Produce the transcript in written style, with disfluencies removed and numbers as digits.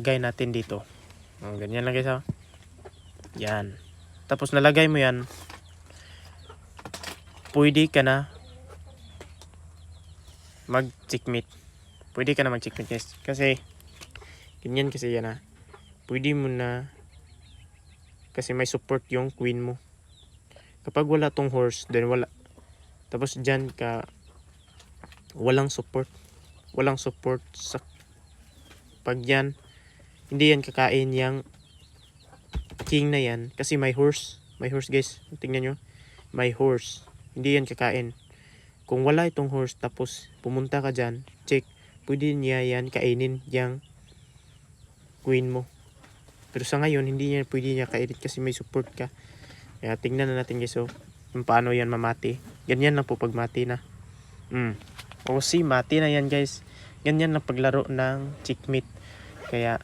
Lagay natin dito. Ganyan lang guys ha. Yan. Tapos nalagay mo yan. Pwede ka na mag-checkmate. Pwede ka na mag-checkmate guys. Kasi, ganyan kasi yan ha. Pwede mo na, kasi may support yung queen mo. Kapag wala tong horse, then wala. Tapos dyan ka, walang support. Walang support sa, pag yan, hindi yan kakain yung king na yan. Kasi may horse. May horse guys. Tingnan nyo. May horse. Hindi yan kakain. Kung wala itong horse, tapos pumunta ka dyan, check, pwede niya yan kainin yung queen mo. Pero sa ngayon, hindi niya pwede niya kainin kasi may support ka. Kaya tingnan na natin guys, so, kung paano yan mamati. Ganyan lang po pag mati na. O si mati na yan guys. Ganyan lang paglaro ng checkmate. Kaya